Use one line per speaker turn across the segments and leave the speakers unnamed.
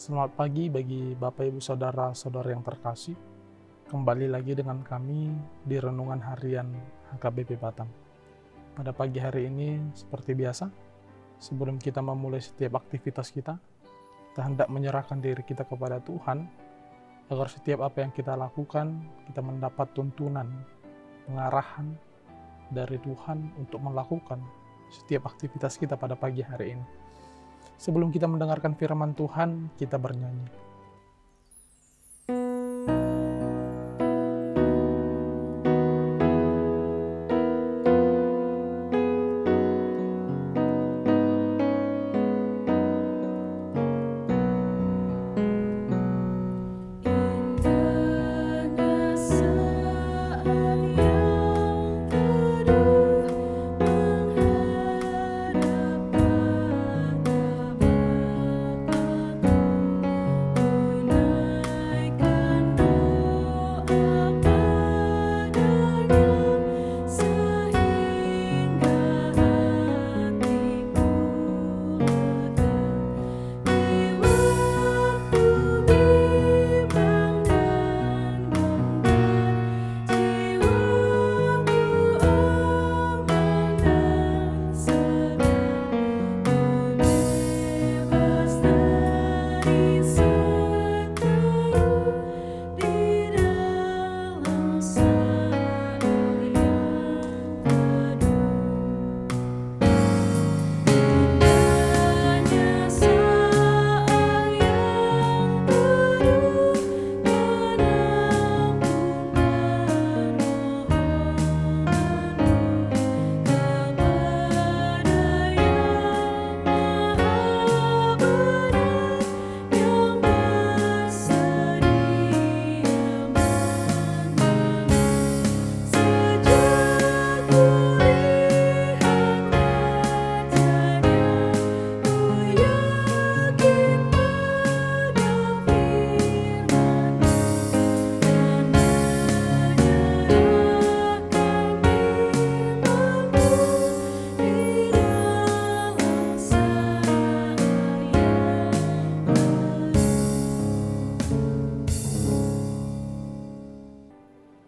Selamat pagi bagi Bapak Ibu Saudara-saudara yang terkasih. Kembali lagi dengan kami di Renungan Harian HKBP Batam. Pada pagi hari ini seperti biasa, sebelum kita memulai setiap aktivitas kita hendak menyerahkan diri kita kepada Tuhan, agar setiap apa yang kita lakukan, kita mendapat tuntunan, pengarahan dari Tuhan untuk melakukan setiap aktivitas kita pada pagi hari ini. Sebelum kita mendengarkan firman Tuhan, kita bernyanyi.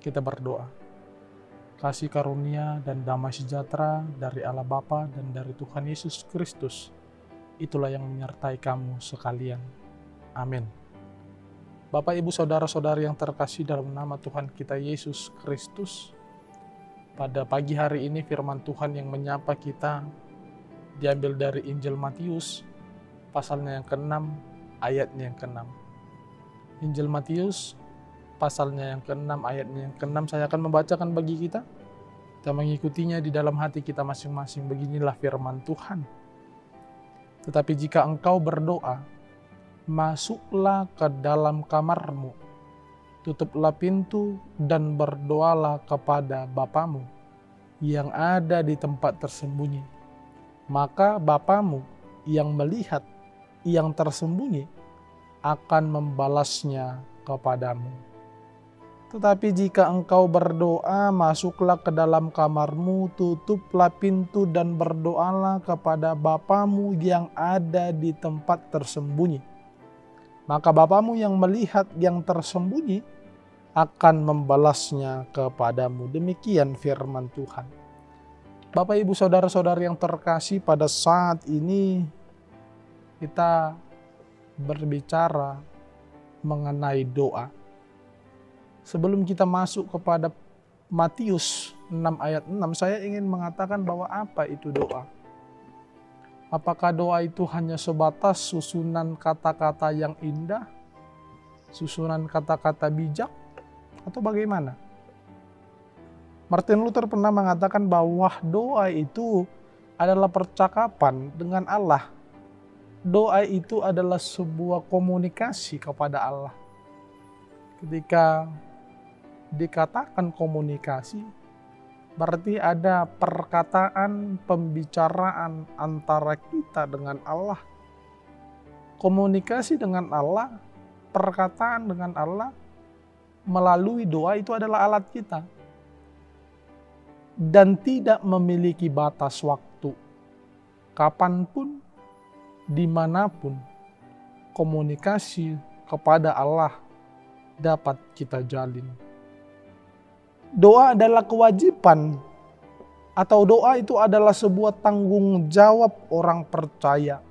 Kita berdoa. Kasih karunia dan damai sejahtera dari Allah Bapa dan dari Tuhan Yesus Kristus, itulah yang menyertai kamu sekalian. Amin. Bapak, Ibu, Saudara-saudari yang terkasih dalam nama Tuhan kita Yesus Kristus, pada pagi hari ini firman Tuhan yang menyapa kita diambil dari Injil Matius, pasalnya yang ke-6, ayatnya yang ke-6. Injil Matius, pasalnya yang ke-6, ayatnya yang ke-6, saya akan membacakan bagi kita. Kita mengikutinya di dalam hati kita masing-masing. Beginilah firman Tuhan. Tetapi jika engkau berdoa, masuklah ke dalam kamarmu, tutuplah pintu dan berdoalah kepada Bapamu yang ada di tempat tersembunyi. Maka Bapamu yang melihat yang tersembunyi akan membalasnya kepadamu. Tetapi jika engkau berdoa, masuklah ke dalam kamarmu, tutuplah pintu dan berdoalah kepada Bapamu yang ada di tempat tersembunyi. Maka Bapamu yang melihat yang tersembunyi akan membalasnya kepadamu. Demikian firman Tuhan. Bapak, Ibu, Saudara-saudari yang terkasih, pada saat ini kita berbicara mengenai doa. Sebelum kita masuk kepada Matius 6 ayat 6, saya ingin mengatakan bahwa apa itu doa. Apakah doa itu hanya sebatas susunan kata-kata yang indah, susunan kata-kata bijak, atau bagaimana? Martin Luther pernah mengatakan bahwa doa itu adalah percakapan dengan Allah. Doa itu adalah sebuah komunikasi kepada Allah. Ketika dikatakan komunikasi, berarti ada perkataan, pembicaraan antara kita dengan Allah. Komunikasi dengan Allah, perkataan dengan Allah melalui doa itu adalah alat kita. Dan tidak memiliki batas waktu. Kapanpun, dimanapun, komunikasi kepada Allah dapat kita jalin. Doa adalah kewajiban, atau doa itu adalah sebuah tanggung jawab orang percaya.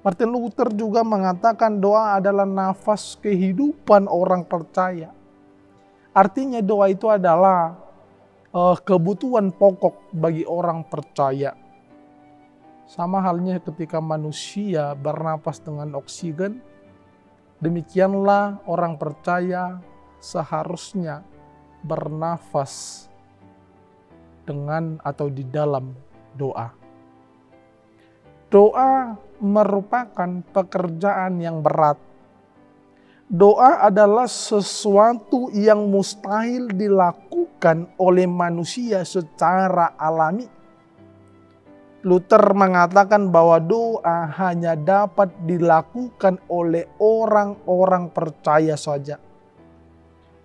Martin Luther juga mengatakan doa adalah nafas kehidupan orang percaya. Artinya doa itu adalah kebutuhan pokok bagi orang percaya. Sama halnya ketika manusia bernapas dengan oksigen, demikianlah orang percaya seharusnya bernafas dengan atau di dalam doa. Doa merupakan pekerjaan yang berat. Doa adalah sesuatu yang mustahil dilakukan oleh manusia secara alami. Luther mengatakan bahwa doa hanya dapat dilakukan oleh orang-orang percaya saja.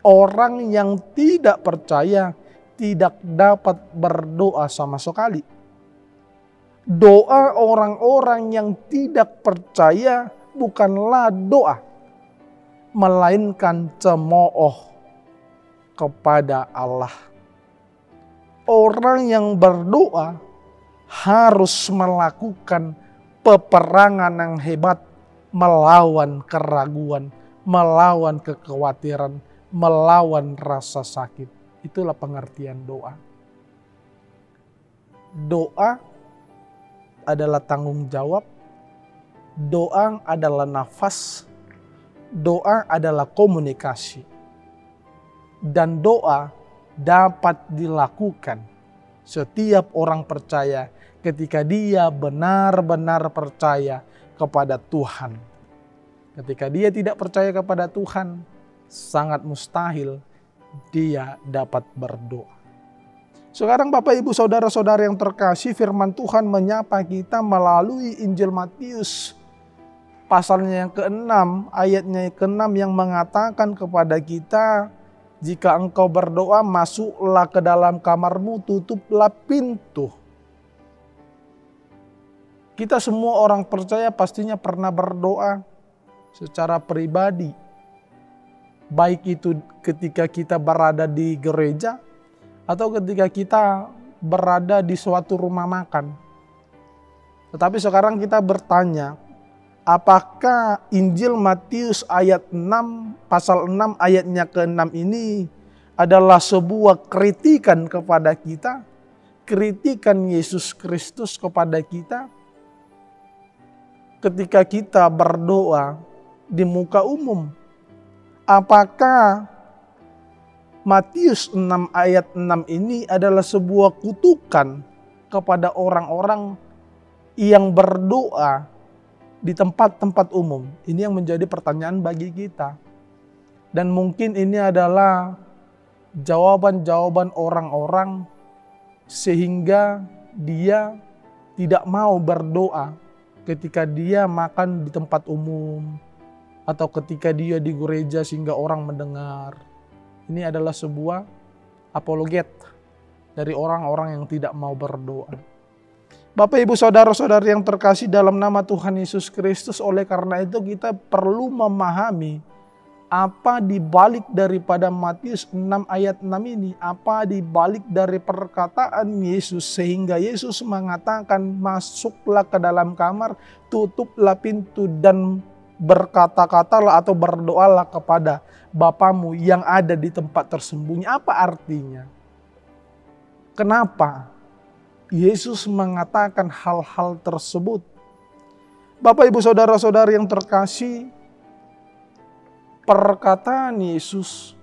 Orang yang tidak percaya tidak dapat berdoa sama sekali. Doa orang-orang yang tidak percaya bukanlah doa, melainkan cemooh kepada Allah. Orang yang berdoa harus melakukan peperangan yang hebat melawan keraguan, melawan kekhawatiran, melawan rasa sakit. Itulah pengertian doa. Doa adalah tanggung jawab, doa adalah nafas, doa adalah komunikasi. Dan doa dapat dilakukan setiap orang percaya ketika dia benar-benar percaya kepada Tuhan. Ketika dia tidak percaya kepada Tuhan, sangat mustahil dia dapat berdoa. Sekarang Bapak Ibu Saudara-saudara yang terkasih, firman Tuhan menyapa kita melalui Injil Matius pasalnya yang ke-6, ayatnya yang ke-6 yang mengatakan kepada kita, jika engkau berdoa, masuklah ke dalam kamarmu, tutuplah pintu. Kita semua orang percaya pastinya pernah berdoa secara pribadi. Baik itu ketika kita berada di gereja atau ketika kita berada di suatu rumah makan. Tetapi sekarang kita bertanya, apakah Injil Matius ayat 6, pasal 6 ayatnya ke-6 ini adalah sebuah kritikan kepada kita? Kritikan Yesus Kristus kepada kita? Ketika kita berdoa di muka umum, apakah Matius 6 ayat 6 ini adalah sebuah kutukan kepada orang-orang yang berdoa di tempat-tempat umum? Ini yang menjadi pertanyaan bagi kita. Dan mungkin ini adalah jawaban-jawaban orang-orang sehingga dia tidak mau berdoa ketika dia makan di tempat umum atau ketika dia di gereja sehingga orang mendengar. Ini adalah sebuah apologet dari orang-orang yang tidak mau berdoa. Bapak Ibu Saudara-saudari yang terkasih dalam nama Tuhan Yesus Kristus, oleh karena itu kita perlu memahami apa dibalik daripada Matius 6 ayat 6 ini, apa dibalik dari perkataan Yesus sehingga Yesus mengatakan masuklah ke dalam kamar, tutuplah pintu dan berkata-katalah atau berdoalah kepada Bapamu yang ada di tempat tersembunyi. Apa artinya? Kenapa Yesus mengatakan hal-hal tersebut? Bapak Ibu Saudara-saudari yang terkasih, perkataan Yesus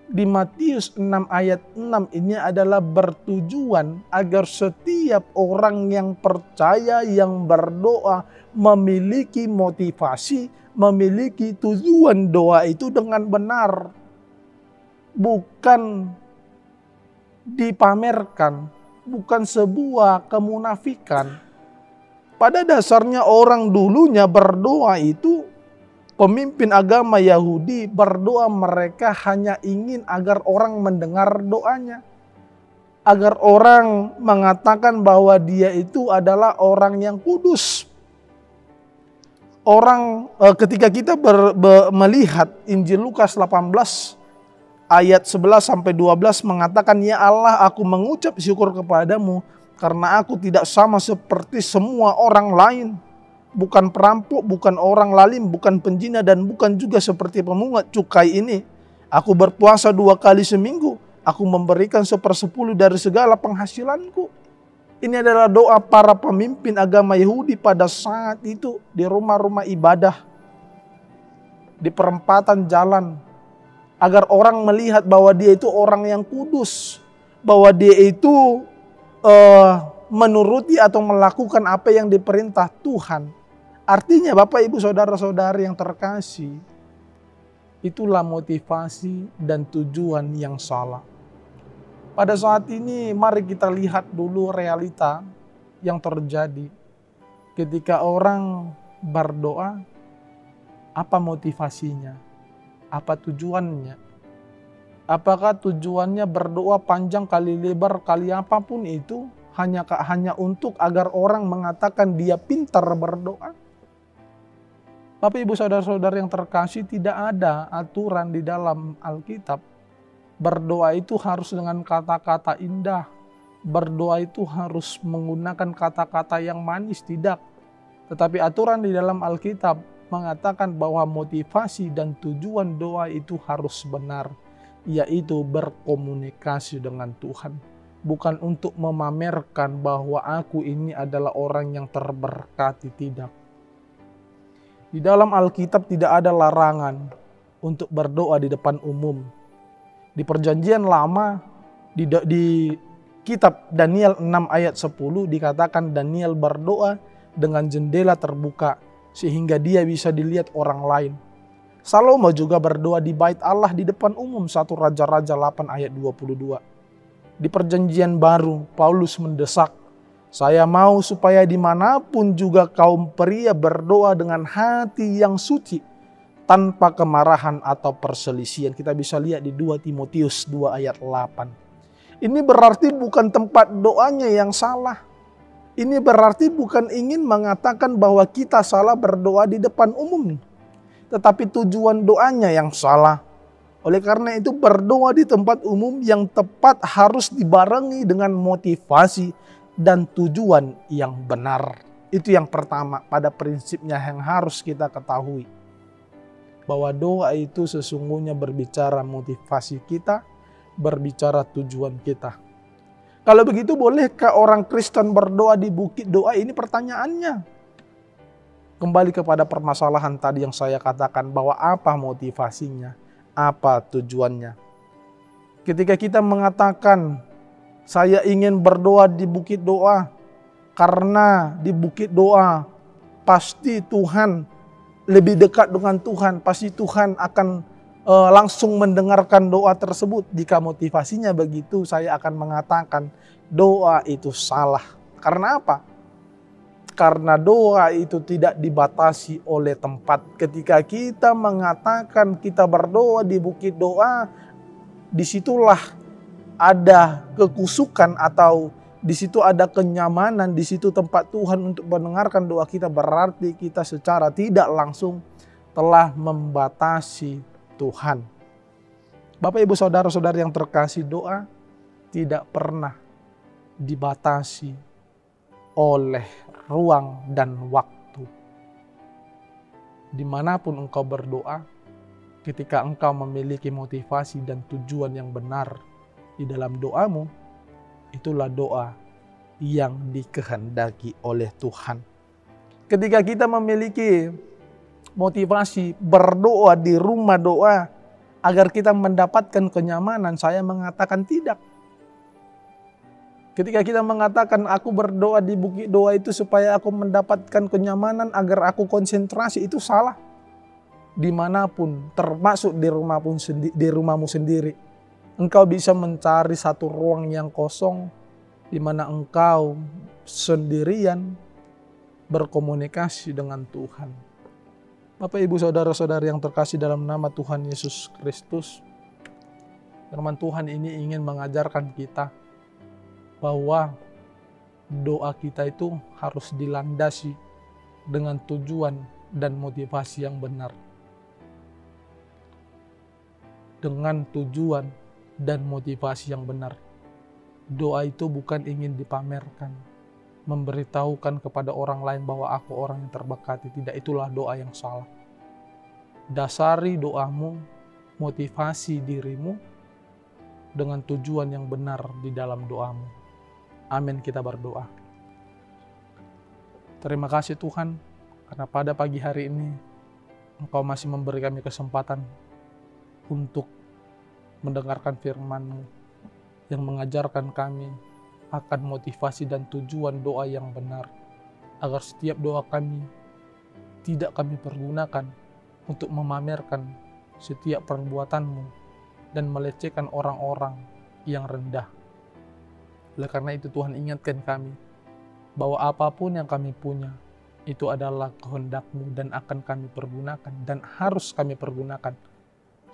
di Matius 6 ayat 6 ini adalah bertujuan agar setiap orang yang percaya, yang berdoa, memiliki motivasi, memiliki tujuan doa itu dengan benar. Bukan dipamerkan, bukan sebuah kemunafikan. Pada dasarnya orang dulunya berdoa itu, pemimpin agama Yahudi berdoa, mereka hanya ingin agar orang mendengar doanya. Agar orang mengatakan bahwa dia itu adalah orang yang kudus. ketika kita melihat Injil Lukas 18 ayat 11 sampai 12 mengatakan, "Ya Allah, aku mengucap syukur kepadamu karena aku tidak sama seperti semua orang lain. Bukan perampok, bukan orang lalim, bukan penjina, dan bukan juga seperti pemungut cukai ini. Aku berpuasa 2 kali seminggu. Aku memberikan 1/10 dari segala penghasilanku." Ini adalah doa para pemimpin agama Yahudi pada saat itu di rumah-rumah ibadah, di perempatan jalan, agar orang melihat bahwa dia itu orang yang kudus, bahwa dia itu menuruti atau melakukan apa yang diperintah Tuhan. Artinya Bapak Ibu Saudara-saudari yang terkasih, itulah motivasi dan tujuan yang salah. Pada saat ini mari kita lihat dulu realita yang terjadi ketika orang berdoa. Apa motivasinya? Apa tujuannya? Apakah tujuannya berdoa panjang kali lebar kali apapun itu hanya untuk agar orang mengatakan dia pintar berdoa? Bapak Ibu Saudara-saudara yang terkasih, tidak ada aturan di dalam Alkitab berdoa itu harus dengan kata-kata indah. Berdoa itu harus menggunakan kata-kata yang manis, tidak. Tetapi aturan di dalam Alkitab mengatakan bahwa motivasi dan tujuan doa itu harus benar, yaitu berkomunikasi dengan Tuhan. Bukan untuk memamerkan bahwa aku ini adalah orang yang terberkati, tidak. Di dalam Alkitab tidak ada larangan untuk berdoa di depan umum. Di Perjanjian Lama, di kitab Daniel 6 ayat 10 dikatakan Daniel berdoa dengan jendela terbuka sehingga dia bisa dilihat orang lain. Salomo juga berdoa di bait Allah di depan umum, 1 Raja-Raja 8 ayat 22. Di Perjanjian Baru, Paulus mendesak, "Saya mau supaya dimanapun juga kaum pria berdoa dengan hati yang suci, tanpa kemarahan atau perselisihan." Kita bisa lihat di 2 Timotius 2 ayat 8. Ini berarti bukan tempat doanya yang salah. Ini berarti bukan ingin mengatakan bahwa kita salah berdoa di depan umum. Tetapi tujuan doanya yang salah. Oleh karena itu berdoa di tempat umum yang tepat harus dibarengi dengan motivasi dan tujuan yang benar. Itu yang pertama pada prinsipnya yang harus kita ketahui. Bahwa doa itu sesungguhnya berbicara motivasi kita, berbicara tujuan kita. Kalau begitu bolehkah orang Kristen berdoa di bukit doa? Ini pertanyaannya. Kembali kepada permasalahan tadi yang saya katakan bahwa apa motivasinya, apa tujuannya. Ketika kita mengatakan saya ingin berdoa di bukit doa karena di bukit doa pasti Tuhan lebih dekat dengan Tuhan, pasti Tuhan akan langsung mendengarkan doa tersebut. Jika motivasinya begitu, saya akan mengatakan doa itu salah. Karena apa? Karena doa itu tidak dibatasi oleh tempat. Ketika kita mengatakan kita berdoa di bukit doa, disitulah ada kekusukan atau di situ ada kenyamanan, di situ tempat Tuhan untuk mendengarkan doa kita. Berarti kita secara tidak langsung telah membatasi Tuhan. Bapak Ibu Saudara-saudari yang terkasih, doa tidak pernah dibatasi oleh ruang dan waktu. Dimanapun engkau berdoa, ketika engkau memiliki motivasi dan tujuan yang benar di dalam doamu, itulah doa yang dikehendaki oleh Tuhan. Ketika kita memiliki motivasi berdoa di rumah doa agar kita mendapatkan kenyamanan, saya mengatakan tidak. Ketika kita mengatakan aku berdoa di bukit doa itu supaya aku mendapatkan kenyamanan agar aku konsentrasi, itu salah. Dimanapun, termasuk di rumahmu sendiri, engkau bisa mencari satu ruang yang kosong di mana engkau sendirian berkomunikasi dengan Tuhan. Bapak Ibu Saudara-saudari yang terkasih dalam nama Tuhan Yesus Kristus, firman Tuhan ini ingin mengajarkan kita bahwa doa kita itu harus dilandasi dengan tujuan dan motivasi yang benar. Dengan tujuan dan motivasi yang benar. Doa itu bukan ingin dipamerkan, memberitahukan kepada orang lain bahwa aku orang yang terberkati. Tidak, itulah doa yang salah. Dasari doamu, motivasi dirimu dengan tujuan yang benar di dalam doamu. Amin, kita berdoa. Terima kasih Tuhan, karena pada pagi hari ini Engkau masih memberi kami kesempatan untuk mendengarkan firman-Mu yang mengajarkan kami akan motivasi dan tujuan doa yang benar, agar setiap doa kami tidak kami pergunakan untuk memamerkan setiap perbuatan-Mu dan melecehkan orang-orang yang rendah. Oleh karena itu Tuhan, ingatkan kami bahwa apapun yang kami punya itu adalah kehendak-Mu dan akan kami pergunakan dan harus kami pergunakan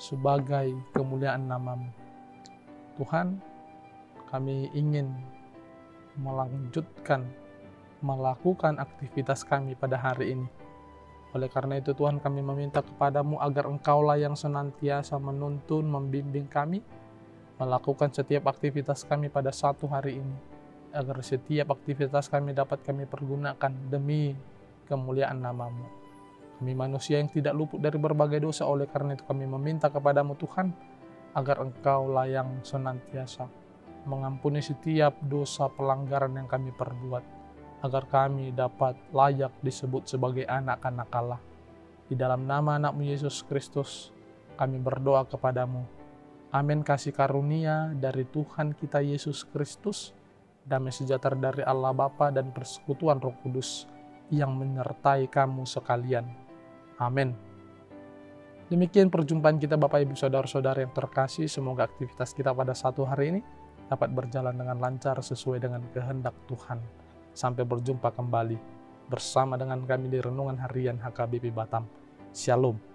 sebagai kemuliaan nama-Mu. Tuhan, kami ingin melanjutkan melakukan aktivitas kami pada hari ini. Oleh karena itu Tuhan, kami meminta kepadamu agar Engkaulah yang senantiasa menuntun, membimbing kami melakukan setiap aktivitas kami pada satu hari ini, agar setiap aktivitas kami dapat kami pergunakan demi kemuliaan nama-Mu. Kami manusia yang tidak luput dari berbagai dosa, oleh karena itu kami meminta kepadamu Tuhan, agar Engkaulah yang senantiasa mengampuni setiap dosa pelanggaran yang kami perbuat, agar kami dapat layak disebut sebagai anak-anak Allah. Di dalam nama anak-Mu Yesus Kristus, kami berdoa kepadamu. Amin. Kasih karunia dari Tuhan kita Yesus Kristus, damai sejahtera dari Allah Bapa dan persekutuan Roh Kudus yang menyertai kamu sekalian. Amin. Demikian perjumpaan kita Bapak Ibu Saudara-saudara yang terkasih. Semoga aktivitas kita pada satu hari ini dapat berjalan dengan lancar sesuai dengan kehendak Tuhan. Sampai berjumpa kembali bersama dengan kami di Renungan Harian HKBP Batam. Shalom.